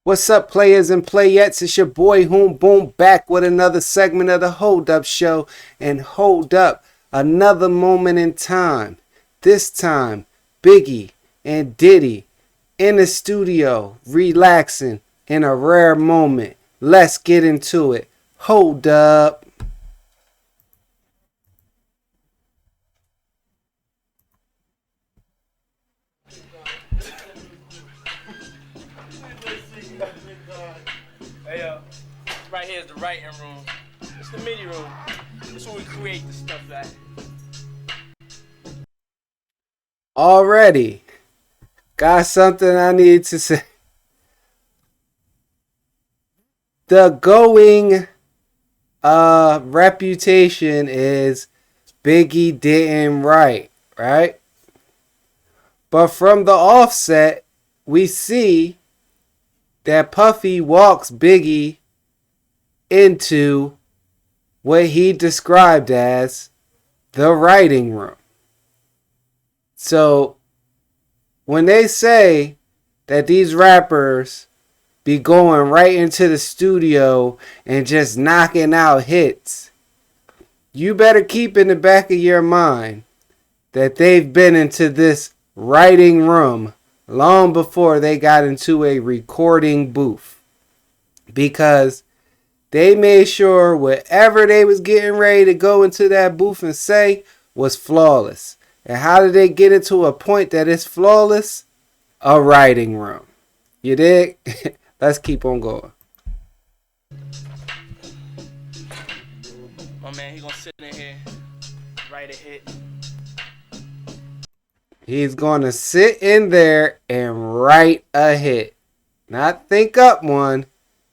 What's up, players and playettes? It's your boy Hoom Boom back with another segment of the Hold Up Show. And hold up, another moment in time. This time, Biggie and Diddy in the studio, relaxing in a rare moment. Let's get into it. Hold up. Hey, right here is the writing room. It's the MIDI room. It's where we create the stuff at. Already got something I need to say. The going reputation is Biggie didn't write, right? But from the offset, we see that Puffy walks Biggie into what he described as the writing room. So when they say that these rappers be going right into the studio and just knocking out hits, you better keep in the back of your mind that they've been into this writing room long before they got into a recording booth, because they made sure whatever they was getting ready to go into that booth and say was flawless. And how did they get it to a point that it's flawless? A writing room. You dig? Let's keep on going. My man, he gonna sit in here, write a hit. He's going to sit in there and write a hit. Not think up one,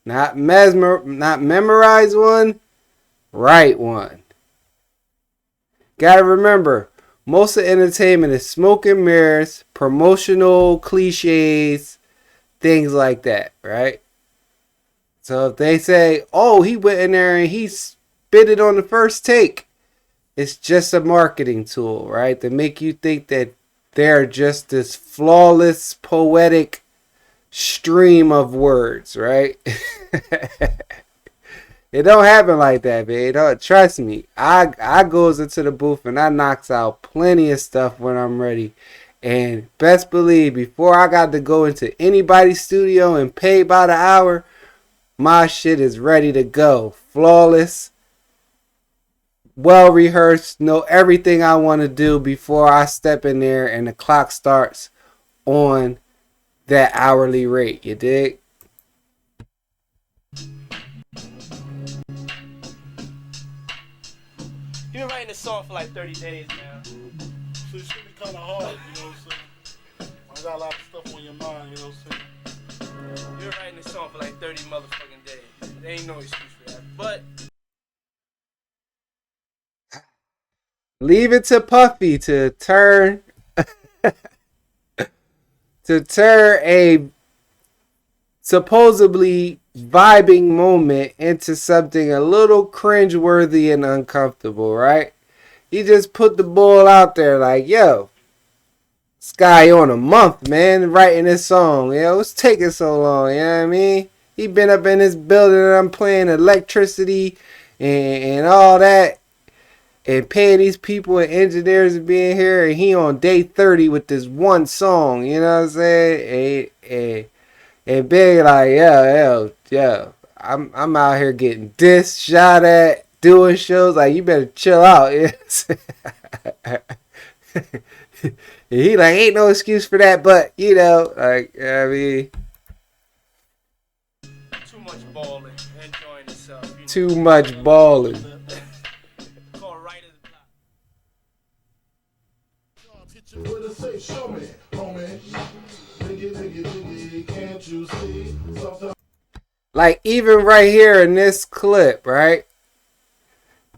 not memorize one, write one. Gotta remember, most of entertainment is smoke and mirrors, promotional cliches, things like that, right? So if they say, oh, he went in there and he spit it on the first take, it's just a marketing tool, right? To make you think that they're just this flawless, poetic stream of words, right? It don't happen like that, man. Don't trust me. I goes into the booth and I knocks out plenty of stuff when I'm ready. And best believe, before I got to go into anybody's studio and pay by the hour, my shit is ready to go. Flawless, well rehearsed, know everything I want to do before I step in there and the clock starts on that hourly rate. You dig? He been writing this song for like 30 days now. So it should be kind of hard, you know what I'm saying? I got a lot of stuff on your mind, you know what I'm saying? He been writing this song for like 30 motherfucking days. There ain't no excuse for that. But Leave it to Puffy to turn a supposedly vibing moment into something a little cringeworthy and uncomfortable, right? He just put the ball out there like, yo, this guy on a month, man, writing this song. Yo, what's taking so long? You know what I mean? He been up in this building and I'm playing electricity and all that, and paying these people and engineers to be in here, and he on day 30 with this one song, you know what I'm saying? And Big like, yo, I'm out here getting dissed, shot at, doing shows, like, you better chill out. And he like, ain't no excuse for that, but, you know, like, I mean, too much balling, enjoying himself. You know? too much balling. Called writer's block. Hit you with a say, show me, homie. Diggy, can't you see? Sometimes Like, even right here in this clip, right?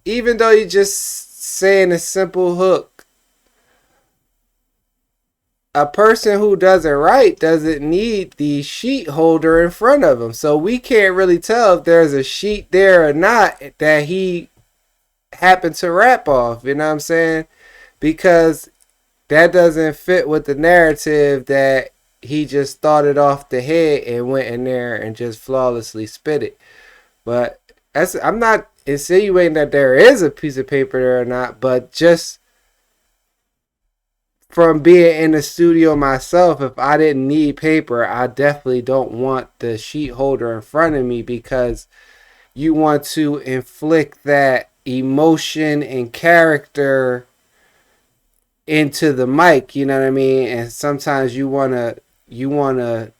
Even though you're just saying a simple hook, a person who doesn't write doesn't need the sheet holder in front of him. So we can't really tell if there's a sheet there or not that he happened to rap off. You know what I'm saying? Because that doesn't fit with the narrative that he just thought it off the head and went in there and just flawlessly spit it. But I'm not insinuating that there is a piece of paper there or not, but just from being in the studio myself, if I didn't need paper, I definitely don't want the sheet holder in front of me, because you want to inflict that emotion and character into the mic, you know what I mean? And sometimes you wanna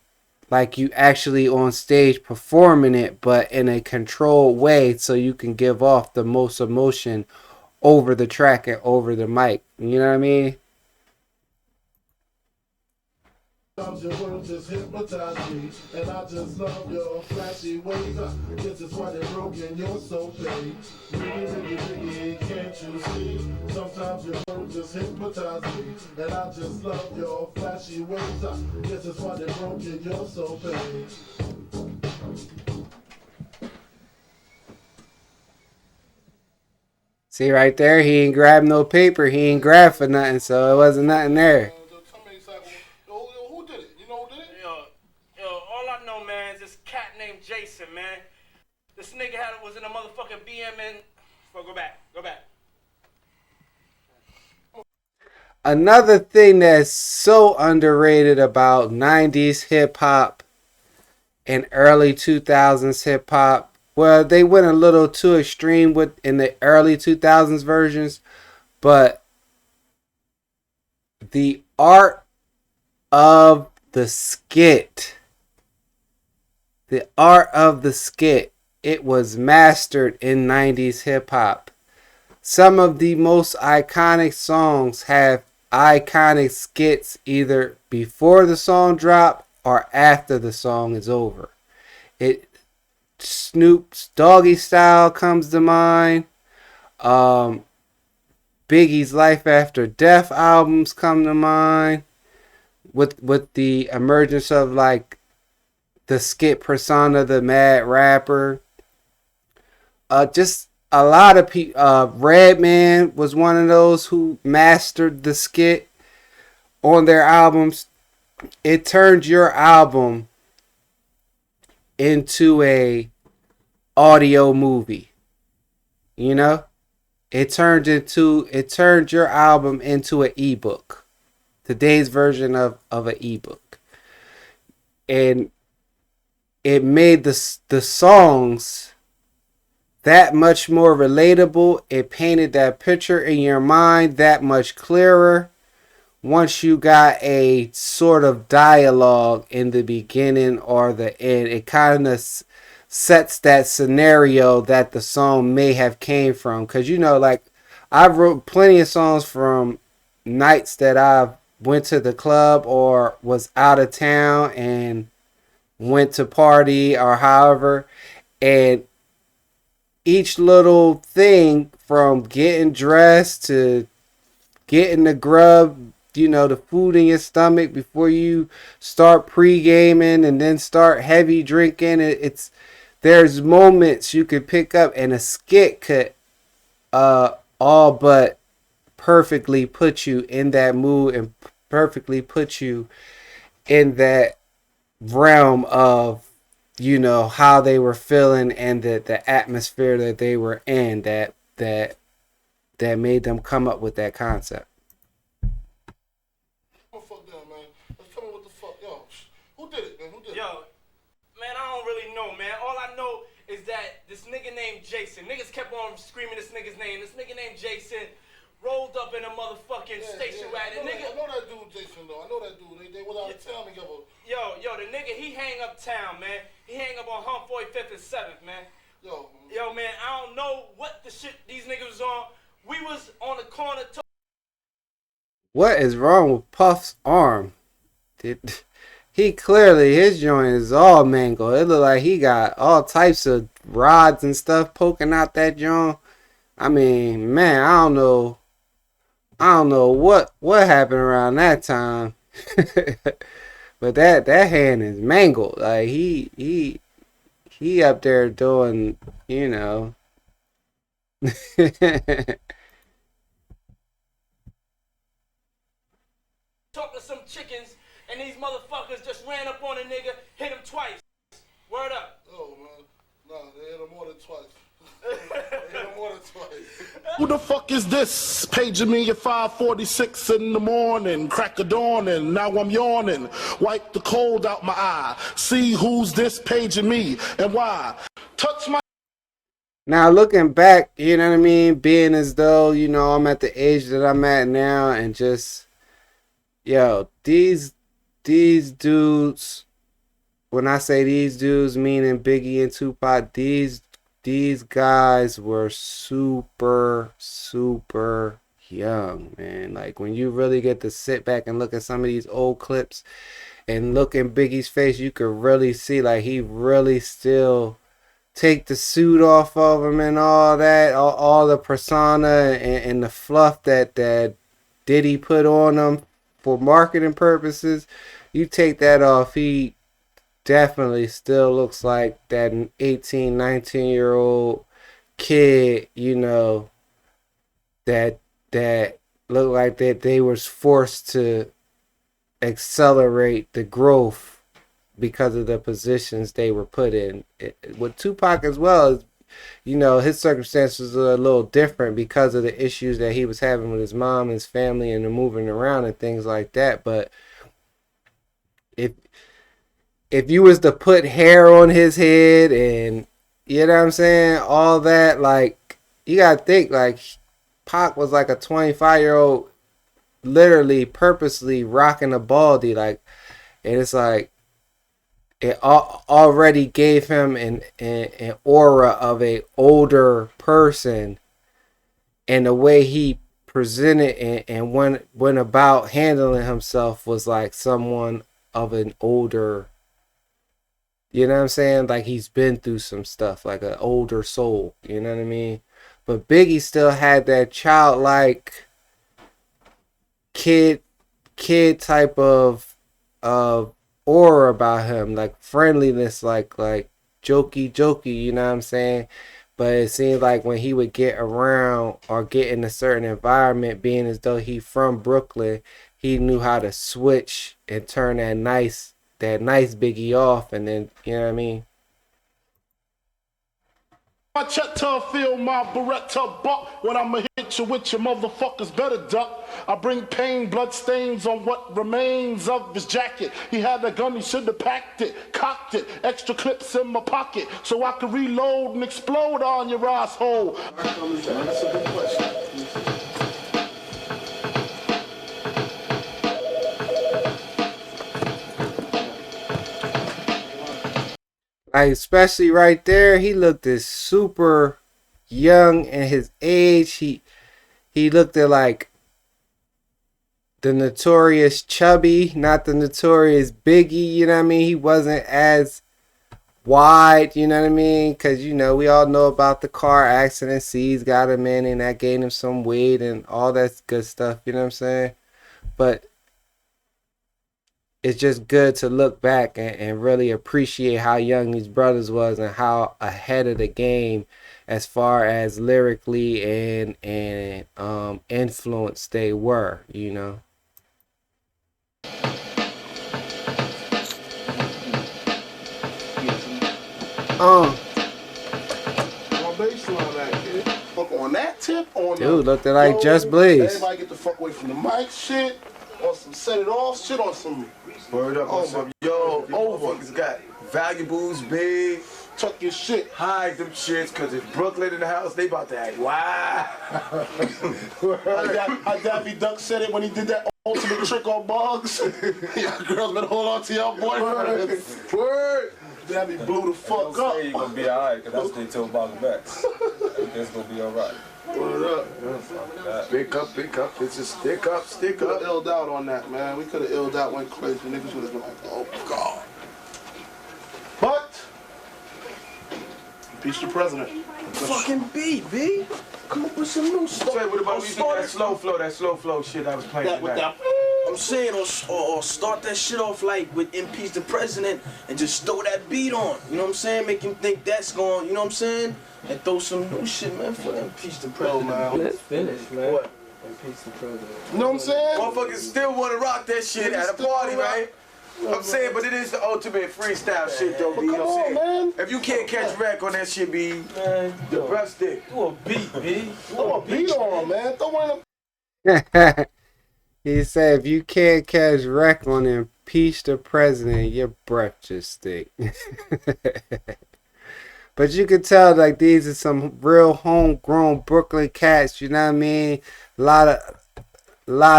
like you actually on stage performing it, but in a controlled way, so you can give off the most emotion over the track and over the mic. You know what I mean? Sometimes your words just hypnotize me, and I just love your flashy ways. This is why they're broken, you're so paid. Biggie, biggie, biggie, can't you see? Sometimes your words just hypnotize me, and I just love your flashy ways. This is why they're broken, you're so paid. See right there, he ain't grabbed no paper, he ain't grabbed for nothing, so it wasn't nothing there. Who did it? You know who did it? Yo, all I know, man, is this cat named Jason, man. This nigga was in a motherfucking BM and... Well, go back. Another thing that's so underrated about 90s hip hop and early 2000s hip hop, well, they went a little too extreme with in the early 2000s versions, but the art of the skit, it was mastered in 90s hip hop. Some of the most iconic songs have iconic skits either before the song drop or after the song is over. It Snoop's Doggy Style comes to mind. Biggie's Life After Death albums come to mind. With the emergence of like the skit persona, the mad rapper. Just a lot of people. Redman was one of those who mastered the skit on their albums. It turned your album into a audio movie. You know, it turned your album into an ebook. Today's version of an ebook, and it made the songs that much more relatable. It painted that picture in your mind that much clearer once you got a sort of dialogue in the beginning or the end. It kind of sets that scenario that the song may have came from, because you know, like, I wrote plenty of songs from nights that I've went to the club or was out of town and went to party or however, and each little thing from getting dressed to getting the grub, you know, the food in your stomach before you start pre-gaming and then start heavy drinking, there's moments you could pick up, and a skit could all but perfectly put you in that mood and perfectly put you in that realm of, you know, how they were feeling and the atmosphere that they were in, that made them come up with that concept. Fuck that, man. Let's tell me what the fuck, yo. Who did it, man? Who did it? Yo, man, I don't really know, man. All I know is that this nigga named Jason, niggas kept on screaming this nigga's name. This nigga named Jason rolled up in a motherfucking station wagon. I know that dude, Jason, though. I know that dude. They was out of town together. Yo, the nigga, he hang uptown, man. He hang up on Hump 45th and 7th, man. Yo, man, I don't know what the shit these niggas was on. We was on the corner. What is wrong with Puff's arm? He clearly, his joint is all mangled. It look like he got all types of rods and stuff poking out that joint. I mean, man, I don't know what happened around that time. But that hand is mangled. Like he up there doing, you know. Talking to some chickens, and and these motherfuckers just ran up on a nigga, hit him twice. Word up. Oh, man. Nah, they hit him more than twice. Who the fuck is this? Paging me at 5:46 in the morning, crack of dawning, now I'm yawning. Wipe the cold out my eye. See who's this paging me and why. Touch my. Now looking back, you know what I mean, being as though, you know, I'm at the age that I'm at now, and just, yo, these dudes, when I say these dudes, meaning Biggie and Tupac, these guys were super young, man. Like, when you really get to sit back and look at some of these old clips and look in Biggie's face, you could really see, like, he really still take the suit off of him and all that, all the persona and the fluff that Diddy put on him for marketing purposes. You take that off, he definitely still looks like that 18, 19-year-old kid, you know, that looked like that they was forced to accelerate the growth because of the positions they were put in. With Tupac as well, you know, his circumstances are a little different because of the issues that he was having with his mom, his family, and the moving around and things like that. But if you was to put hair on his head and, you know what I'm saying, all that, like, you gotta think, like, Pac was like a 25-year-old literally purposely rocking a baldy, like, and it's like, it already gave him an aura of a older person, and the way he presented and went about handling himself was like someone of an older, you know what I'm saying? Like, he's been through some stuff, like an older soul, you know what I mean? But Biggie still had that childlike kid type of aura about him, like friendliness, like jokey, you know what I'm saying? But it seemed like when he would get around or get in a certain environment, being as though he from Brooklyn, he knew how to switch and turn that nice Biggie off, and then, you know what I mean? My Chetta feel my Beretta buck. When I'ma hit you with your motherfuckers better duck. I bring pain, blood stains on what remains of his jacket. He had a gun, he should have packed it, cocked it, extra clips in my pocket, so I could reload and explode on your asshole. That's a good question. Like, especially right there, he looked as super young in his age. He looked at like the notorious Chubby, not the notorious Biggie, you know what I mean? He wasn't as wide, you know what I mean? Because, you know, we all know about the car accident. C's got him in, and that gained him some weight and all that good stuff, you know what I'm saying? But it's just good to look back and really appreciate how young these brothers was and how ahead of the game as far as lyrically and influence they were, you know. On that tip, on dude, looked like Just Blaze. Everybody get the fuck away from the mic shit. On some set it off shit, on some word up, on some yo, old fuckers got valuables, big. Tuck your shit. Hide them shits, cause if Brooklyn in the house, they about to act wow. How Daffy Duck said it when he did that ultimate trick on Bugs. Y'all girls better hold on to y'all boyfriends. Word. Daffy blew the fuck up. You're gonna be alright, cause that's what they told Bobby back. It's gonna be alright. Word up. Stick up. It's a stick up. We could have illed out on that, man. We could have illed out, went crazy. Niggas would have been like, oh, God. But, impeach the president. Fucking B. Come up with some new stuff. What about that slow flow shit I was playing with that. I'm saying, or start that shit off like with impeach the president and just throw that beat on. You know what I'm saying? Make him think that's going, you know what I'm saying? And throw some new shit, man, for impeach the president. Man. Let's finish, man. What? Impeach the president. You know what I'm saying? Motherfuckers still want to rock that shit at a party, right? I'm saying, but it is the ultimate freestyle shit, though, B. You know what I'm saying? If you can't catch wreck on that shit, B, the breath stick. Do a beat, B. Throw a beat on, man. Throw one of He said, if you can't catch wreck on impeach the president, your breath just stink. But you can tell, like, these are some real homegrown Brooklyn cats, you know what I mean? A lot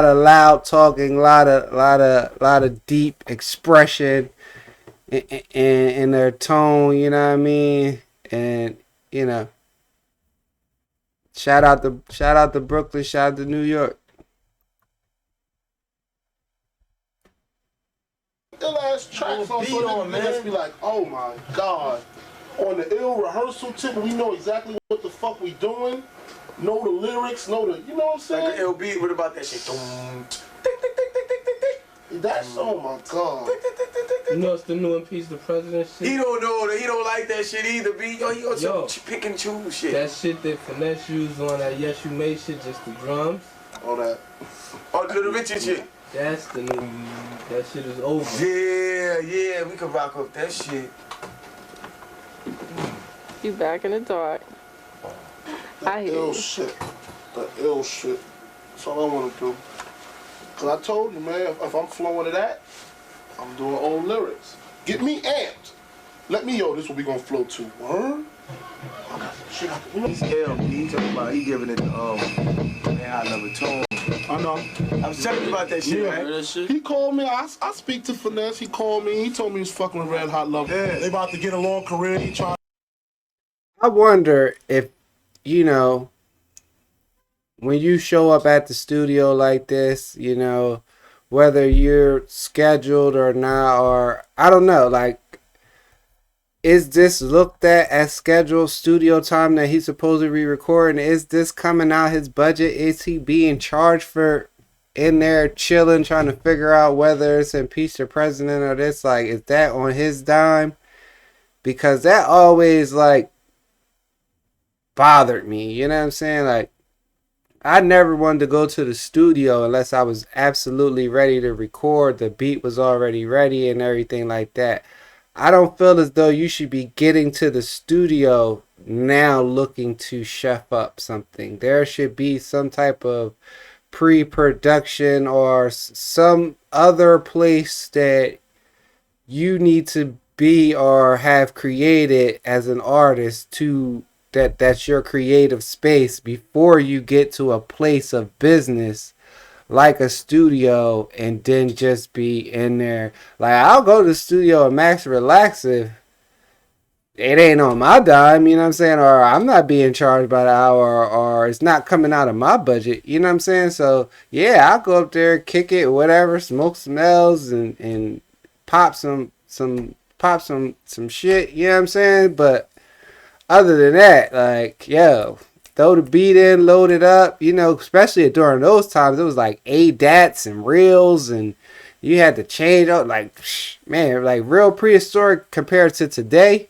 of loud talking, a lot of deep expression in their tone, you know what I mean? And, you know, shout out to Brooklyn, shout out to New York. ill ass tracks on so niggas be like, oh my god. On the ill rehearsal tip, we know exactly what the fuck we doing. Know the lyrics, know the, you know what I'm saying? Like an ill beat, what about that shit? That's, oh my god. You know it's the new impeach the president shit? He don't know that. He don't like that shit either, B. Yo, he gonna pick and choose shit. That shit that Finesse used on that Yes You Made shit, just the drums. All that. Oh, the Little Richard shit. That's the new, that shit is over. Yeah, we can rock up that shit. You back in the dark. I hear ill you. shit. The ill shit. That's all I want to do. Cause I told you, man, if I'm flowing to that, I'm doing old lyrics. Get me amped. Let me, yo, this what we gonna flow to. Word? I got some shit out there. He's ill, B. He talking about, he giving it the, high level tone. I know. I was telling you about that shit, Yeah. man. That shit? He called me. I speak to Finesse. He called me. He told me he was fucking with Red Hot Love. Yeah. They about to get a long career. He trying. I wonder if, you know, when you show up at the studio like this, you know, whether you're scheduled or not, or I don't know, like, is this looked at as scheduled studio time that he's supposed to be recording? Is this coming out his budget? Is he being charged for in there chilling, trying to figure out whether it's impeach the president or this? Like, is that on his dime? Because that always, like, bothered me, you know what I'm saying? Like, I never wanted to go to the studio unless I was absolutely ready to record, the beat was already ready and everything like that. I don't feel as though you should be getting to the studio now looking to chef up something. There should be some type of pre-production or some other place that you need to be or have created as an artist to that's your creative space before you get to a place of business like a studio and then just be in there. Like, I'll go to the studio and max relax if it ain't on my dime, you know what I'm saying? Or I'm not being charged by the hour, or it's not coming out of my budget, you know what I'm saying? So yeah, I'll go up there, kick it, whatever, smoke some L's and pop some shit, you know what I'm saying? But other than that, like, yo, throw the beat in, load it up, you know, especially during those times, it was like ADATs and reels, and you had to change out, like, man, like real prehistoric compared to today,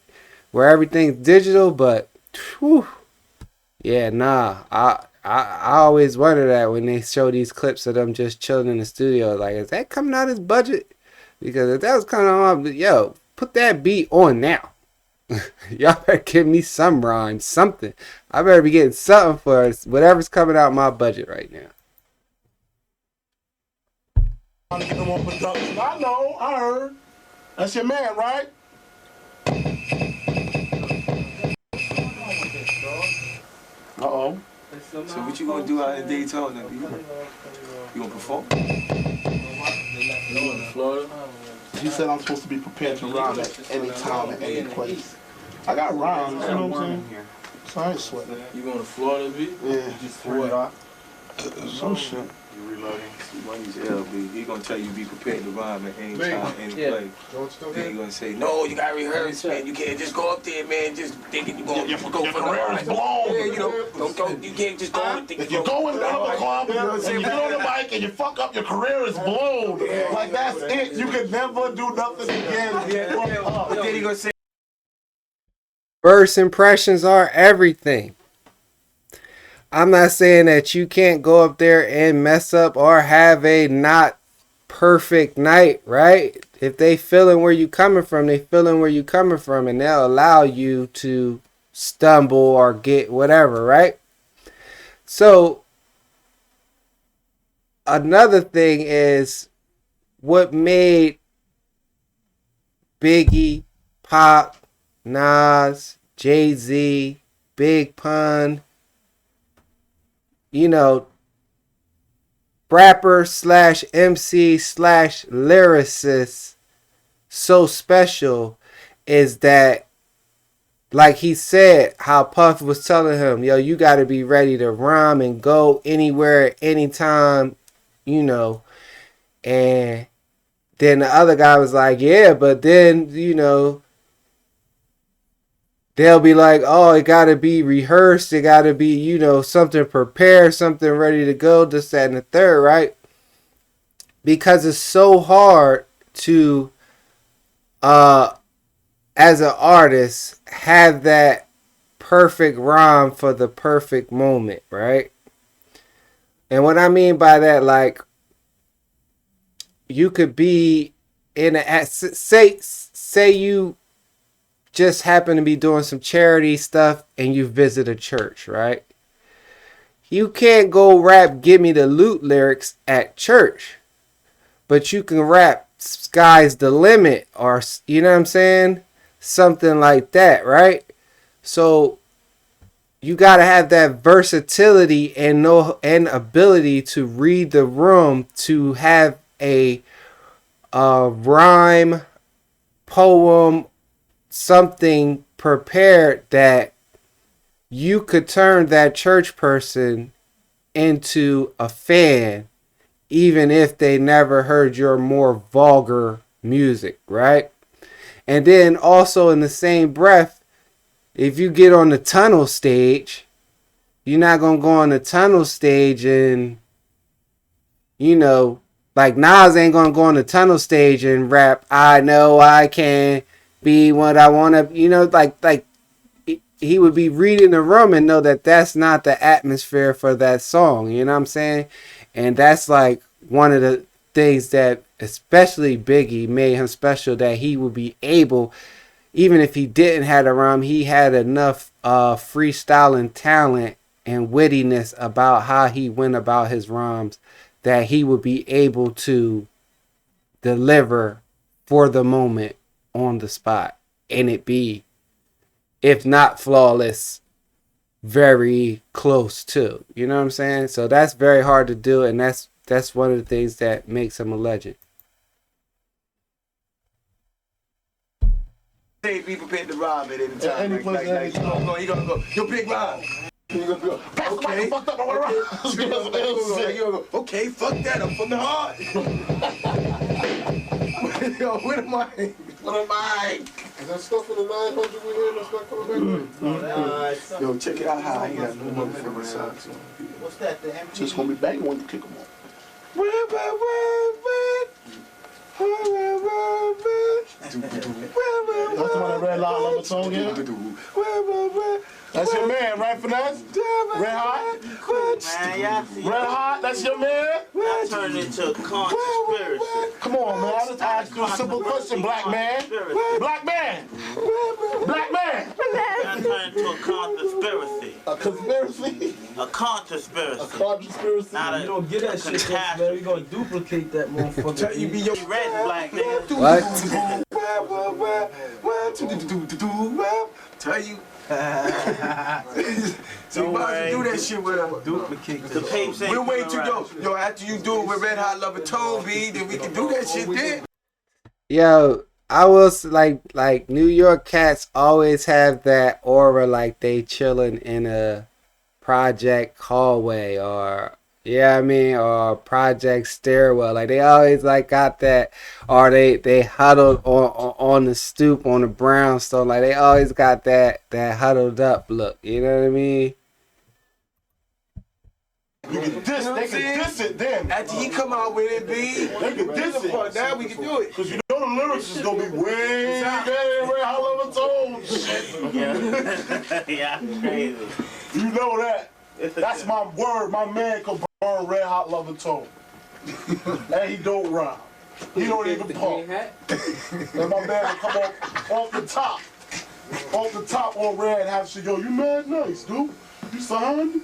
where everything's digital. But, whew, yeah, nah, I always wonder that when they show these clips of them just chilling in the studio, like, is that coming out of his budget? Because if that was coming on, yo, put that beat on now. Y'all better give me some rhyme, something. I better be getting something for whatever's coming out my budget right now. Trying to get them on production. I know. I heard. That's your man, right? Uh-oh. So what you gonna do out in Daytona, B? You gonna perform? You in Florida? He said I'm supposed to be prepared to rhyme at any time, at any place. I got rhymes, you know what I'm saying? So I ain't sweating. You going to Florida, B? Yeah. For what? Some shit. You reloading? Money's L, B. He gonna tell you be prepared to rhyme at any time, any place. Then he gonna say, no, you gotta rehearse, man. You can't just go up there, man, just thinking you gonna go for the rhyme. Yeah, you know, don't go. You can't just go and think If you go in the club and you get on the mic and you fuck up, your career is blown. Like, that's it. You can never do nothing again. But then he gonna say, First impressions are everything. I'm not saying that you can't go up there and mess up or have a not perfect night, right? if they feeling where you coming from, they feeling where you coming from, and they'll allow you to stumble or get whatever, right? So another thing is what made Biggie, Pop, Nas, Jay-Z, Big Pun, you know, rapper slash MC slash lyricist so special is that, like he said, how Puff was telling him, yo, you got to be ready to rhyme and go anywhere, anytime, you know. And then the other guy was like, yeah, but then, you know, they'll be like, oh, it got to be rehearsed. It got to be, you know, something prepared, something ready to go, this, that, and the third, right? Because it's so hard to, as an artist, have that perfect rhyme for the perfect moment, right? And what I mean by that, like, you could be in a, say you just happen to be doing some charity stuff and you visit a church, right? You can't go rap "Give Me the Loot" lyrics at church, but you can rap "Sky's the Limit" or, you know what I'm saying? Something like that, right? So you got to have that versatility and ability to read the room, to have a rhyme, poem, something prepared that you could turn that church person into a fan, even if they never heard your more vulgar music, right? And then also in the same breath, if you get on the tunnel stage, you're not going to go on the tunnel stage and, you know, like Nas ain't going to go on the tunnel stage and rap, I know I can be what I want to, you know, like he would be reading the room and know that that's not the atmosphere for that song, you know what I'm saying? And that's like one of the things that especially Biggie made him special, that he would be able, even if he didn't have a rhyme, he had enough freestyling talent and wittiness about how he went about his rhymes that he would be able to deliver for the moment on the spot, and it be, if not flawless, very close to, you know what I'm saying? So that's very hard to do, and that's one of the things that makes him a legend. Hey, be prepared to rob at any time. Any Like, place like, that you gonna go. Yo, big rob. You gonna go, Okay. fucked up, I wanna rock. Okay, fuck that. I'm from the heart. Yo, what am I? What am I? Is that stuff in the 900 we hear that's not coming back? Yo, check it out how I ain't got no motherfucking socks on. What's that? The MP? Just gonna be banging when you kick them off. That's the one that Red Hot Lover song here? That's your man, right, Finesse? Red Hot? Man, y'all see. Red Hot, that's your man? Y'all turned into a conspiracy. Come on, man. I just asked you a simple question, black man. Black man. Black man. Y'all turned into a conspiracy. A conspiracy? A conspiracy. A conspiracy? Not a, You don't get that shit, man. We gonna duplicate that motherfucker. Tell you be your red black nigga. What? Tell you. So you might as well do that shit with him. Duplicate The papes ain't We'll wait till coming yo, after you do it with Red Hot Lover Toby, then we can do that shit then. Yo, I was like New York cats always have that aura, like they chilling in a project hallway, or yeah, I mean, or project stairwell. Like they always like got that, or they huddled on the stoop on the brownstone. Like they always got that huddled up look. You know what I mean? You can diss, they can diss it then. After he come out with it, B, They can diss it. now we can do it. Cause you know the lyrics is gonna be way better than Red Hot Lover told shit. Yeah, crazy. You know that. That's my word. My man could burn Red Hot Lover told. And he don't rhyme. He don't even pump. And my man will come off the top. Off the top on red, have shit, yo, you mad nice, dude. You signed?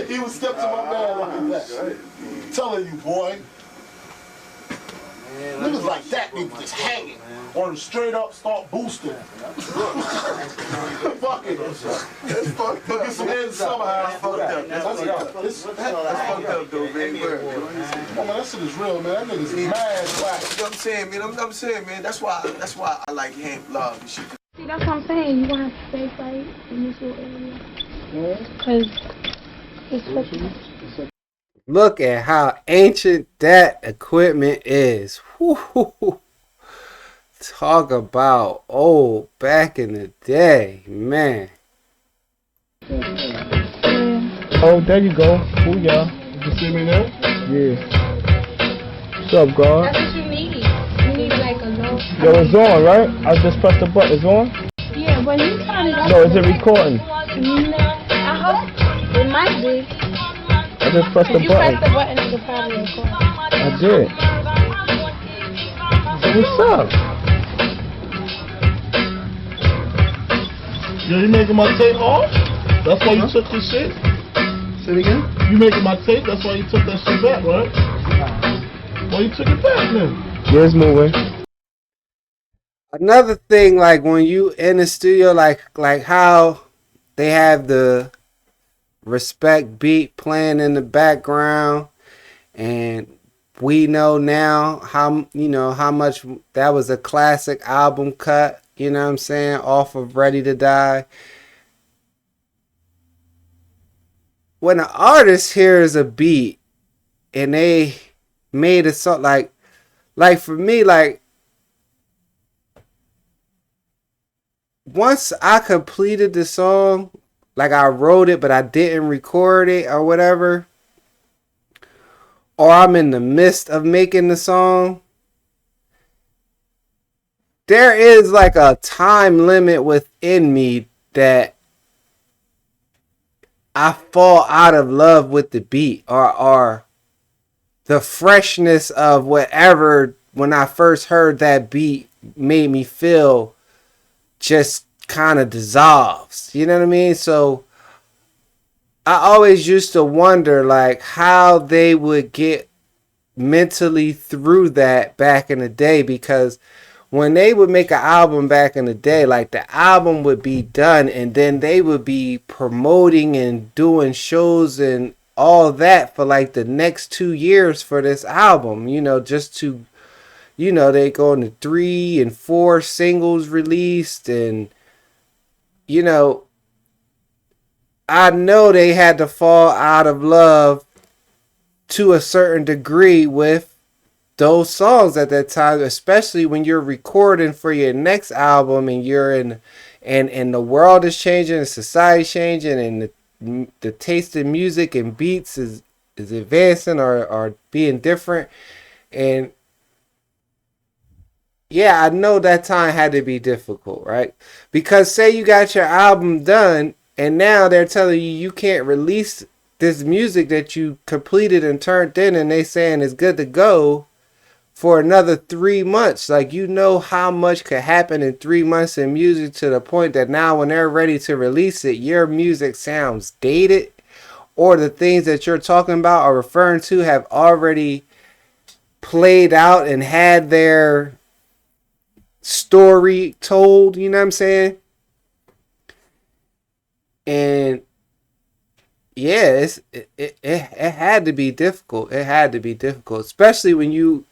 He would step to my man like that. Telling you, boy. Niggas like that need to just hang it. Or straight up start boosting. Fuck it. That's fucked up. Get some head somehow. That's fucked up. That's fucked up, though, man. Oh, man, that shit is real, man. That nigga's mad whack. You know what I'm saying, man? That's why I like him, love and shit. See, that's what I'm saying. You gonna have to stay right in this little area. Cause it's fucking. Look at how ancient that equipment is. Woo-hoo-hoo. Talk about old back in the day, man. Oh, there you go. Ooh, y'all. You see me now? Yeah. What's up, God? That's what you need. You need like a low. Yo, it's on, right? I just pressed the button. It's on? Yeah, when you turn it up. No, is it recording? I hope it might be. I just pressed the If you button. press the button, it'll probably record. I did. What's up? Yo, you making my tape off? That's why you took this shit? Say it again? You making my tape? That's why you took that shit back, right? Why you took it back then? Yeah, it's moving. Another thing, like when you in the studio, like how they have the respect beat playing in the background, and we know now how much that was a classic album cut, you know what I'm saying, off of Ready to Die. When an artist hears a beat and they made a song, like for me, like once I completed the song, like I wrote it but I didn't record it or whatever, or I'm in the midst of making the song, there is like a time limit within me that I fall out of love with the beat or the freshness of whatever when I first heard that beat made me feel just kind of dissolves. You know what I mean? So I always used to wonder like how they would get mentally through that back in the day, because when they would make an album back in the day, like the album would be done and then they would be promoting and doing shows and all that for like the next 2 years for this album, just to, they go into 3 and 4 singles released, and I know they had to fall out of love to a certain degree with those songs at that time, especially when you're recording for your next album and you're and the world is changing and society's changing and the taste in music and beats is advancing or being different. And yeah, I know that time had to be difficult, right? Because say you got your album done and now they're telling you can't release this music that you completed and turned in, and they saying it's good to go for another 3 months. Like, how much could happen in 3 months in music, to the point that now when they're ready to release it, your music sounds dated, or the things that you're talking about or referring to have already played out and had their story told, you know what I'm saying? And yeah, it had to be difficult. It had to be difficult, especially when you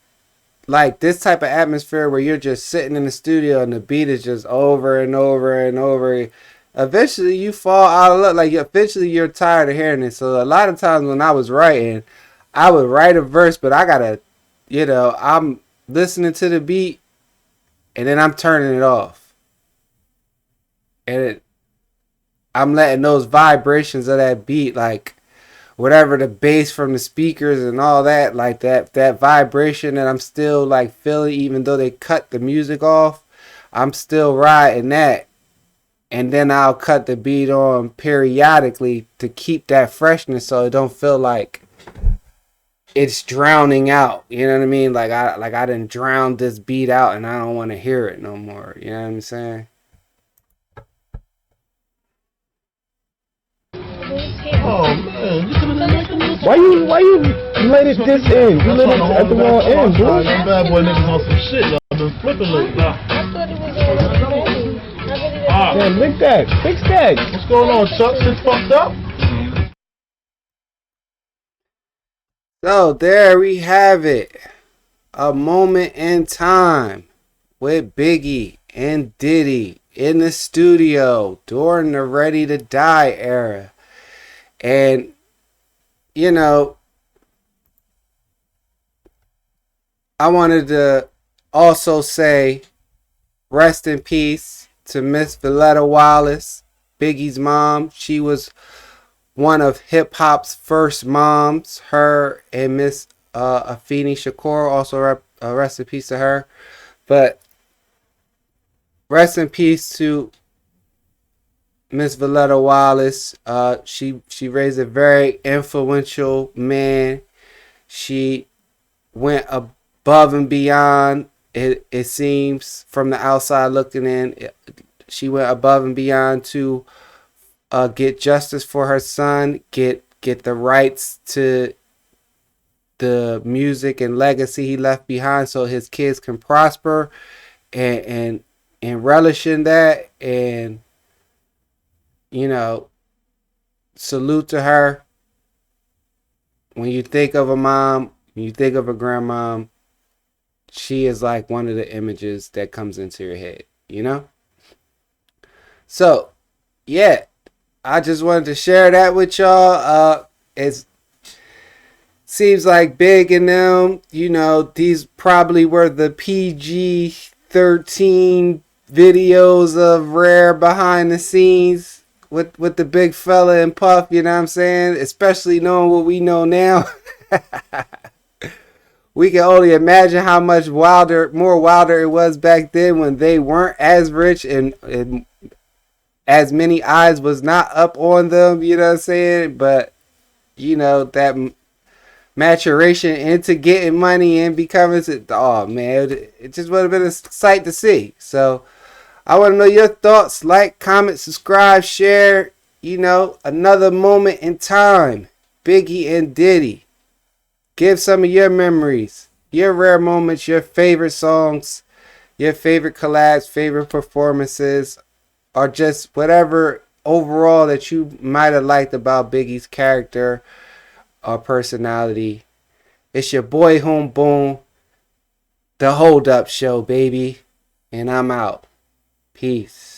like this type of atmosphere where you're just sitting in the studio and the beat is just over and over and over. Eventually you fall out of love. Like eventually you're tired of hearing it. So a lot of times when I was writing, I would write a verse, but I gotta, I'm listening to the beat and then I'm turning it off. And I'm letting those vibrations of that beat, like whatever the bass from the speakers and all that, like that vibration that I'm still like feeling, even though they cut the music off, I'm still riding that. And then I'll cut the beat on periodically to keep that freshness so it don't feel like it's drowning out. You know what I mean? Like I done drowned this beat out, and I don't want to hear it no more. You know what I'm saying? Oh man, Why you let it this in? You let it at the wrong end, bro. You bad boy niggas on some shit. Y'all been flipping lately. I thought it was already. Man, fix that. Fix that. What's going on, Chuck? Shit fucked up? So there we have it. A moment in time with Biggie and Diddy in the studio during the Ready to Die era. And, you know, I wanted to also say rest in peace to Miss Valletta Wallace, Biggie's mom. She was one of hip hop's first moms. Her and Miss Afeni Shakur, also rest in peace to her. But rest in peace to Miss Valletta Wallace. She raised a very influential man. She went above and beyond. It seems from the outside looking in, she went above and beyond to get justice for her son, get the rights to the music and legacy he left behind, so his kids can prosper and relish in that. And you know, salute to her. When you think of a mom, when you think of a grandmom, she is like one of the images that comes into your head, you know? So, yeah, I just wanted to share that with y'all. It seems like Big and them, you know, these probably were the PG-13 videos of rare behind the scenes with the big fella and Puff, you know what I'm saying? Especially knowing what we know now. We can only imagine how much more wilder it was back then when they weren't as rich and as many eyes was not up on them, you know what I'm saying? But, you know, that maturation into getting money and becoming, oh man, it just would have been a sight to see. So, I want to know your thoughts. Like, comment, subscribe, share. You know, another moment in time. Biggie and Diddy. Give some of your memories, your rare moments, your favorite songs, your favorite collabs, favorite performances, or just whatever overall that you might have liked about Biggie's character or personality. It's your boy Home Boom, the Hold Up Show, baby. And I'm out. Peace.